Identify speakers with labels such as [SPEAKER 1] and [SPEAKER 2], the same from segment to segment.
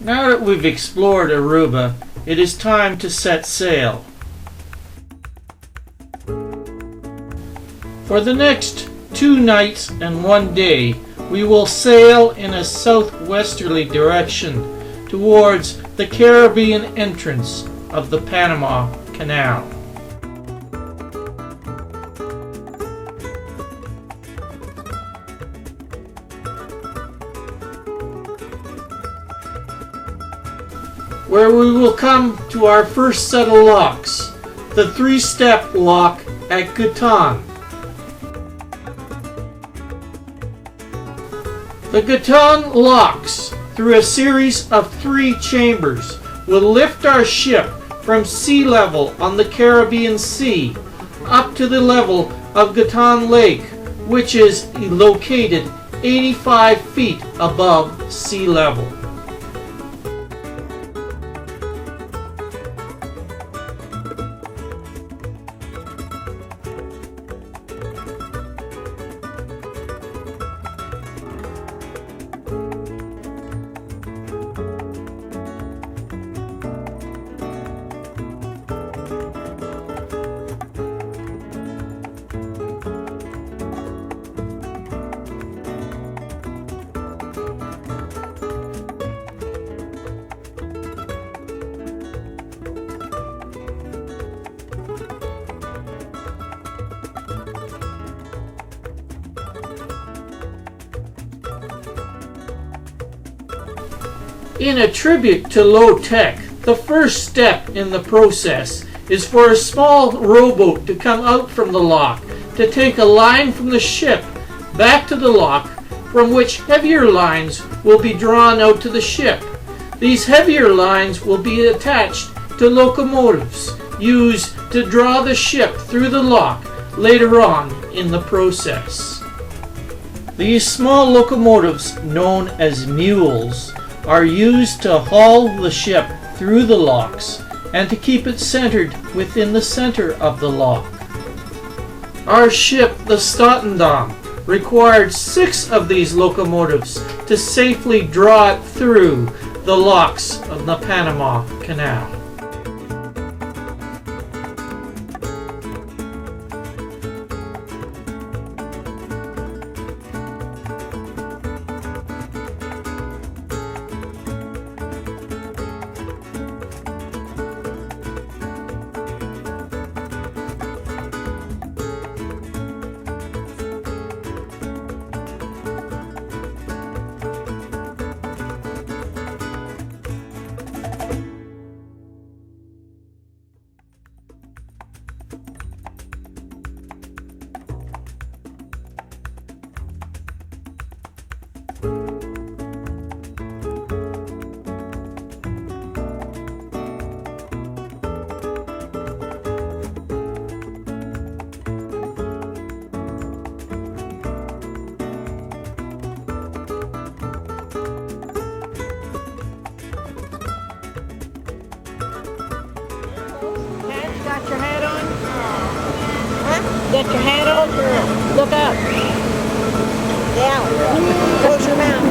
[SPEAKER 1] Now that we've explored Aruba, it is time to set sail. For the next 2 nights and 1 day, we will sail in a southwesterly direction towards the Caribbean entrance of the Panama Canal. Where we will come to our first set of locks, the 3-step lock at Gatan. The Gatan locks, through a series of 3 chambers, will lift our ship from sea level on the Caribbean Sea up to the level of Gatan Lake, which is located 85 feet above sea level. In a tribute to low tech, the first step in the process is for a small rowboat to come out from the lock to take a line from the ship back to the lock, from which heavier lines will be drawn out to the ship. These heavier lines will be attached to locomotives used to draw the ship through the lock later on in the process. These small locomotives, known as mules, are used to haul the ship through the locks and to keep it centered within the center of the lock. Our ship, the Statendam, required 6 of these locomotives to safely draw it through the locks of the Panama Canal.
[SPEAKER 2] Got your hat on? Huh? Got your hat on? Look up. Down. Close your mouth.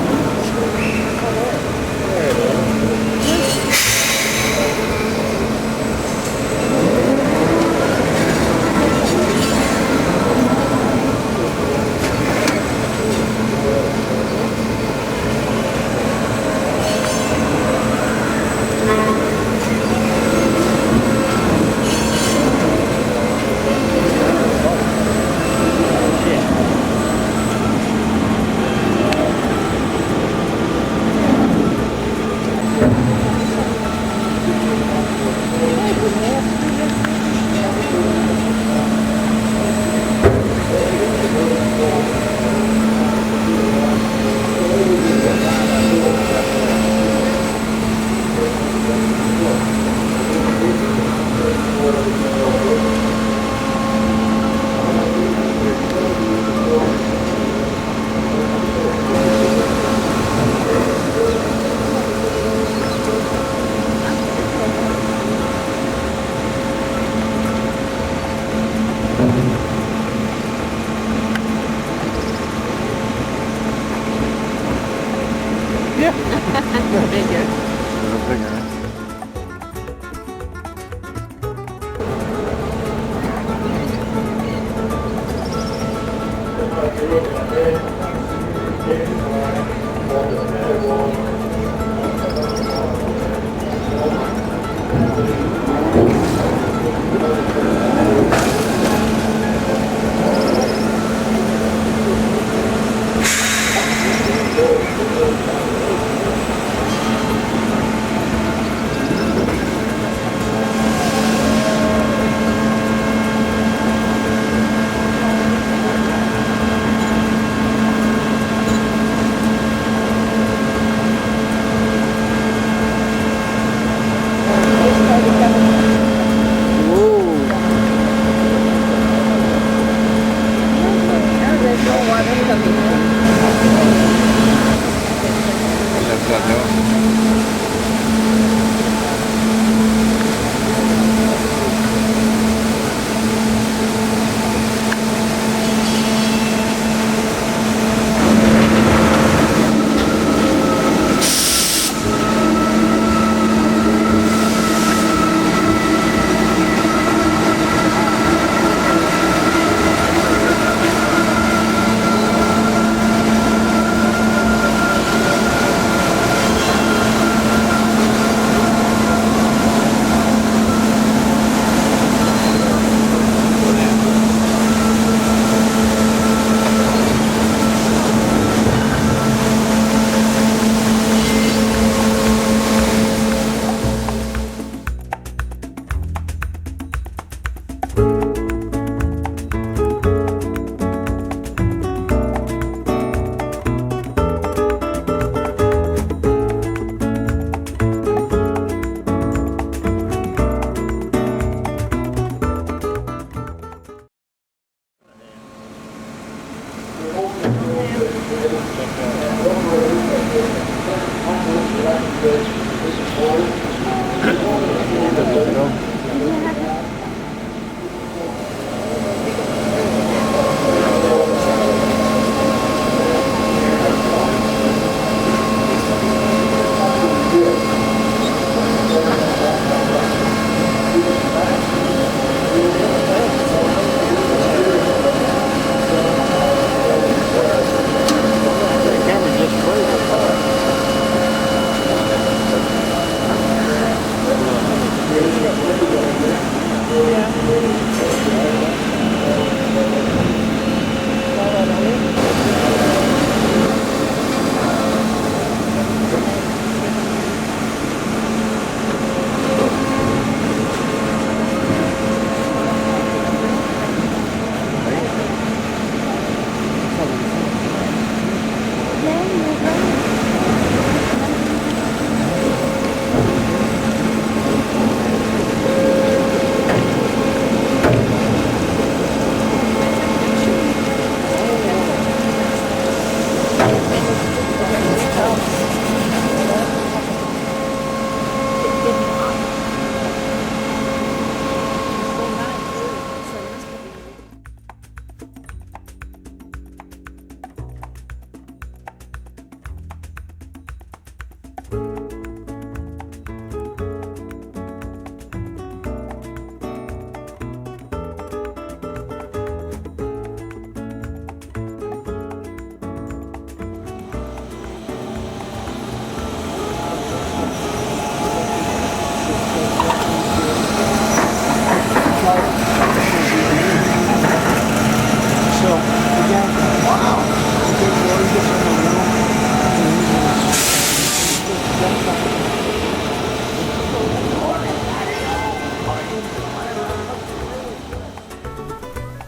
[SPEAKER 3] Yeah. Thank you. little bigger.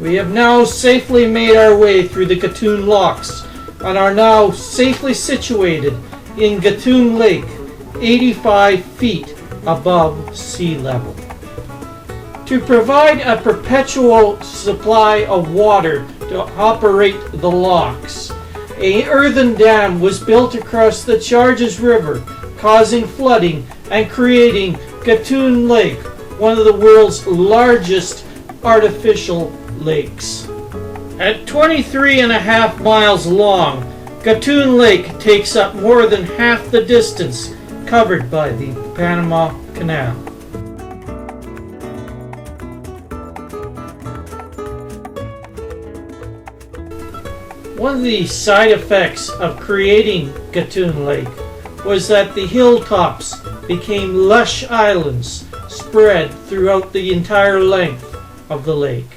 [SPEAKER 1] We have now safely made our way through the Gatun locks and are now safely situated in Gatun Lake, 85 feet above sea level. To provide a perpetual supply of water to operate the locks, an earthen dam was built across the Charges River, causing flooding and creating Gatun Lake, one of the world's largest artificial lakes. At 23.5 miles long, Gatun Lake takes up more than half the distance covered by the Panama Canal. One of the side effects of creating Gatun Lake was that the hilltops became lush islands spread throughout the entire length of the lake.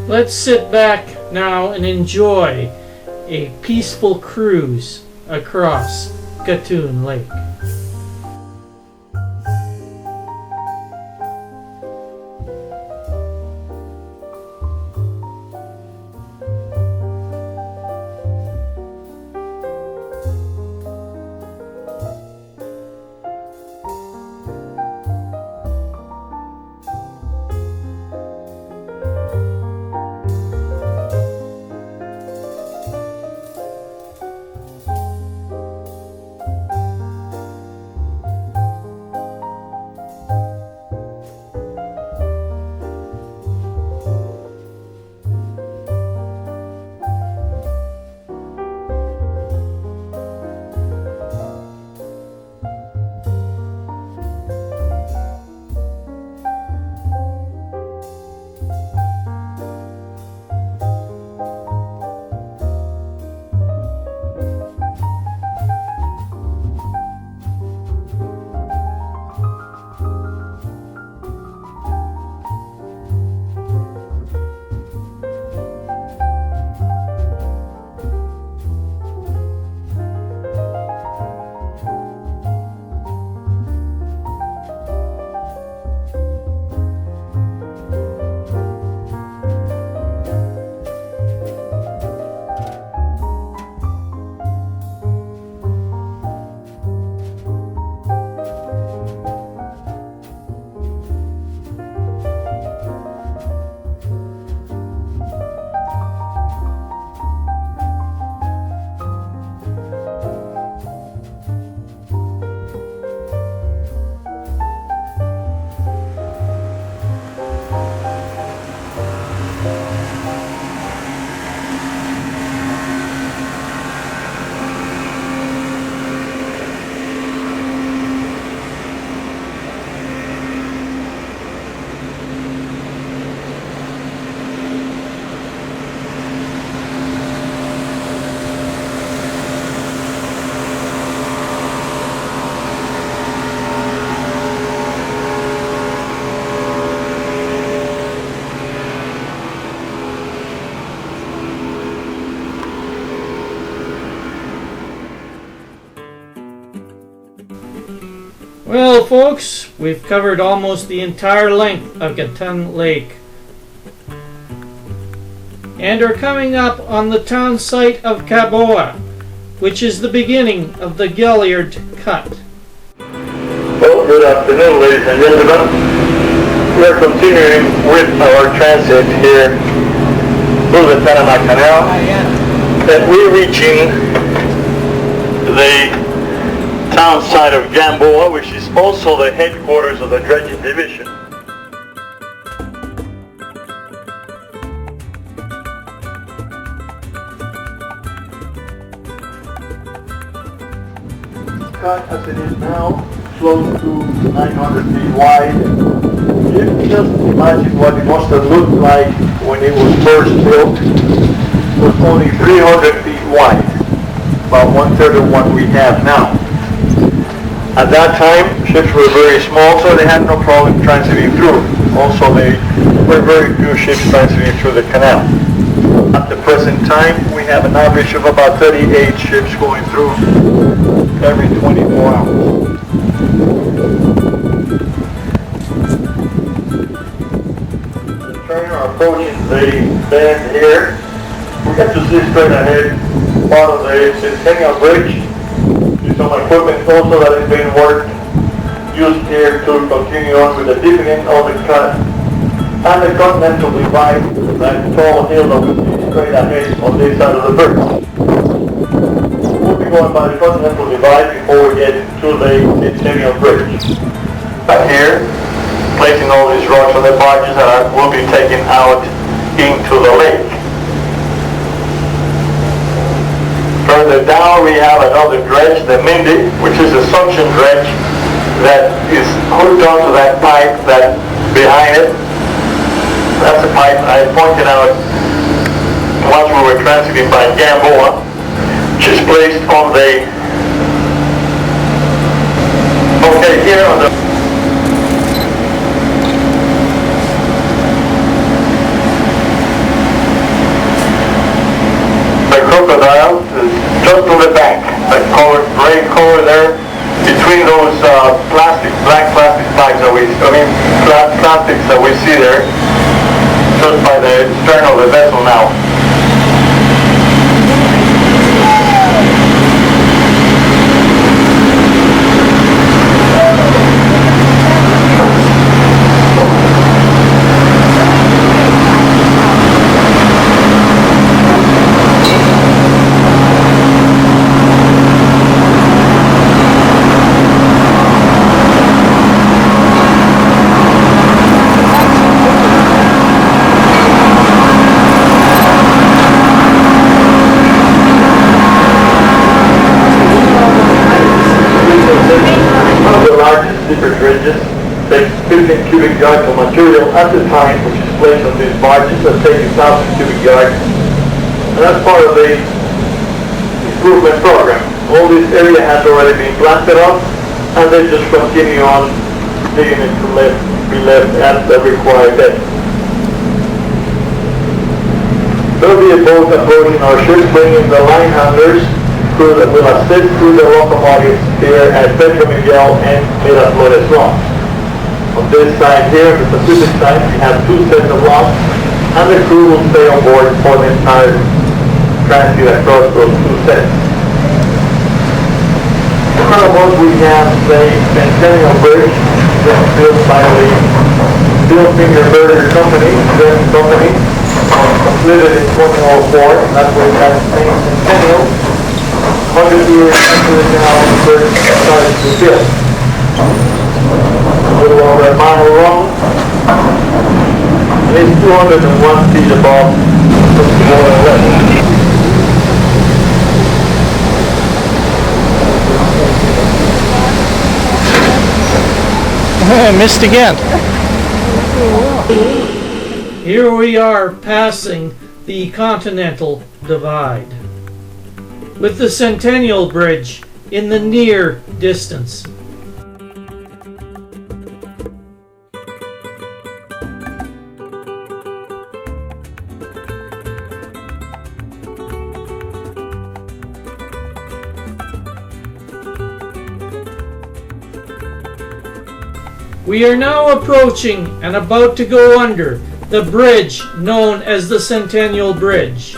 [SPEAKER 1] Let's sit back now and enjoy a peaceful cruise across Gatun Lake. Well, folks, we've covered almost the entire length of Gatun Lake and are coming up on the town site of Caboa, which is the beginning of the Galliard Cut.
[SPEAKER 3] Well, good afternoon, ladies and gentlemen. We are continuing with our transit here through the Panama Canal, and we're reaching the town site of Gamboa, which is also the headquarters of the dredging division. Cut as it is now, close to 900 feet wide. You can just imagine what it must have looked like when it was first built. It was only 300 feet wide, about 1/3 of what we have now. At that time, ships were very small, so they had no problem transiting through. Also, there were very few ships transiting through the canal. At the present time, we have an average of about 38 ships going through every 24 hours. Turning our approaching the bend here, we have to see straight ahead. Part of the Centennial Bridge. Some equipment also that is being worked, used here to continue on with the deepening of the cut, and the Continental Divide, that tall hill that we see straight ahead on this side of the bridge. We'll be going by the Continental Divide before we get to the Centennial Bridge. Back here, placing all these rocks on the barges that will be taken out into the lake. Further down we have another dredge, the Mindy, which is a suction dredge that is hooked onto that pipe that behind it. That's a pipe I pointed out once we were transiting by Gamboa, which is placed on the, okay, here on the crocodile is just on the back, that color, gray color there, between those black plastic bags that plastics that we see there, just by the stern of the vessel now. Bridges takes 15 cubic yards of material at the time, which is placed on these barges that take 1,000 cubic yards. And that's part of the improvement program. All this area has already been blasted up, and they just continue on digging it to be left at the required depth. There'll be a boat approaching our ship, bringing the line handlers crew that will assist through the locomotives here at Pedro Miguel and Miraflores locks. On this side here, the Pacific side, we have two sets of locks, and the crew will stay on board for the entire transit across those two sets. In front of us we have the Centennial Bridge, built by the Bill Finger Burger Company, German company, completed in 2004, and that's where we have the name Centennial. 100 years after the canal first started to be built. A little over a mile long, and it's 201 feet above the water level.
[SPEAKER 4] I missed again.
[SPEAKER 1] Here we are passing the Continental Divide, with the Centennial Bridge in the near distance. We are now approaching and about to go under the bridge known as the Centennial Bridge.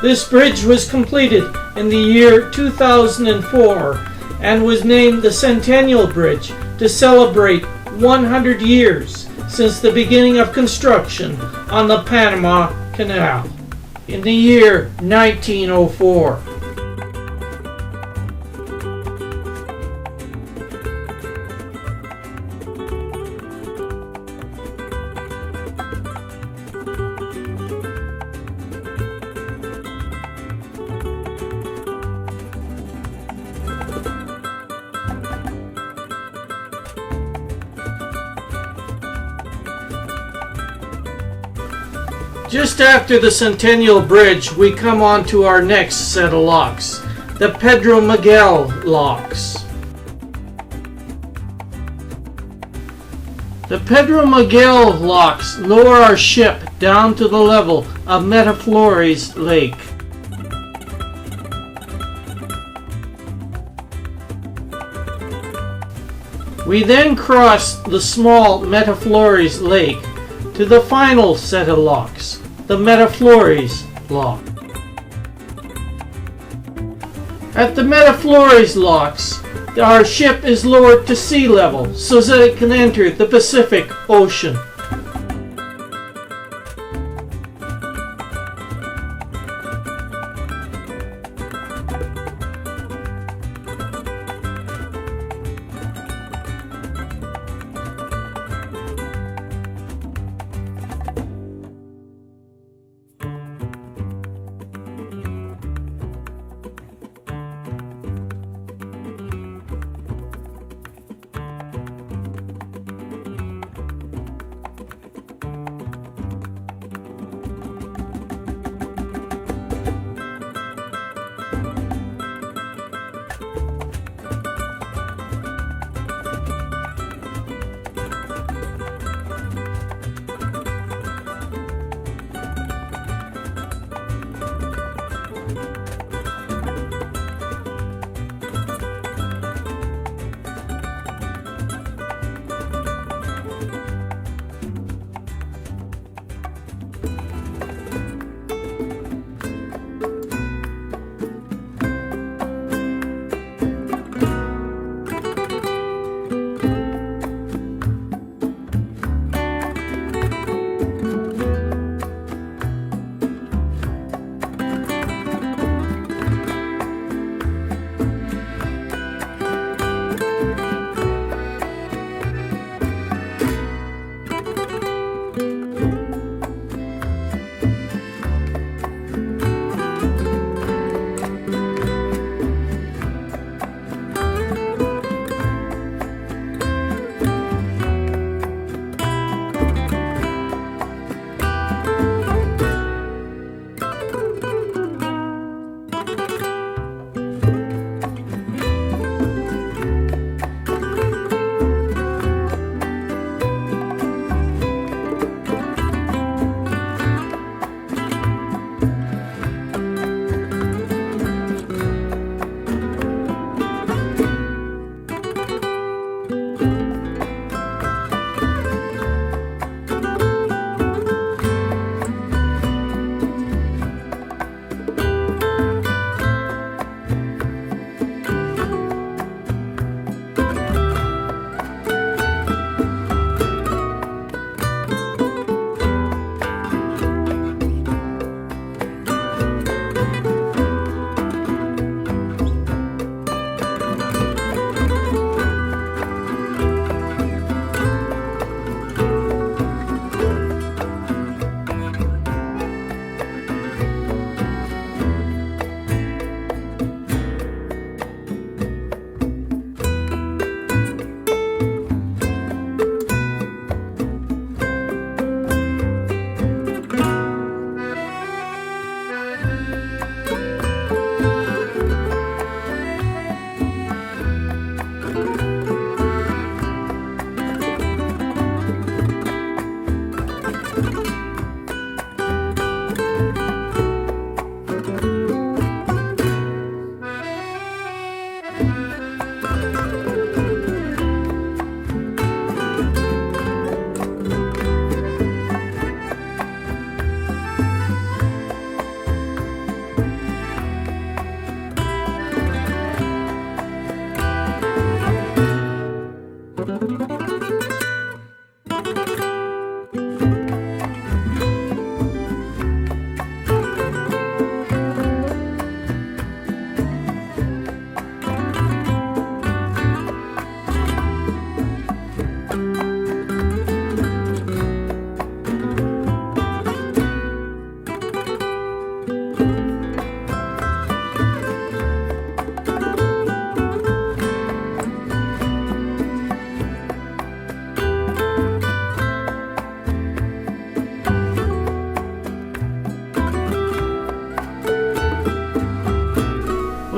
[SPEAKER 1] This bridge was completed in the year 2004 and was named the Centennial Bridge to celebrate 100 years since the beginning of construction on the Panama Canal in the year 1904. Just after the Centennial Bridge, we come on to our next set of locks, the Pedro Miguel locks. The Pedro Miguel locks lower our ship down to the level of Miraflores Lake. We then cross the small Miraflores Lake to the final set of locks, the Miraflores lock. At the Miraflores locks, our ship is lowered to sea level so that it can enter the Pacific Ocean.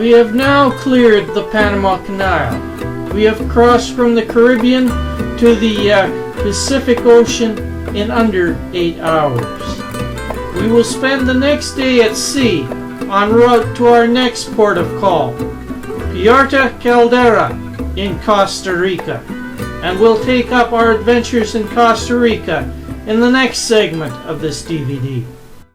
[SPEAKER 1] We have now cleared the Panama Canal. We have crossed from the Caribbean to the Pacific Ocean in under 8 hours. We will spend the next day at sea en route to our next port of call, Puerto Caldera in Costa Rica, and we'll take up our adventures in Costa Rica in the next segment of this DVD.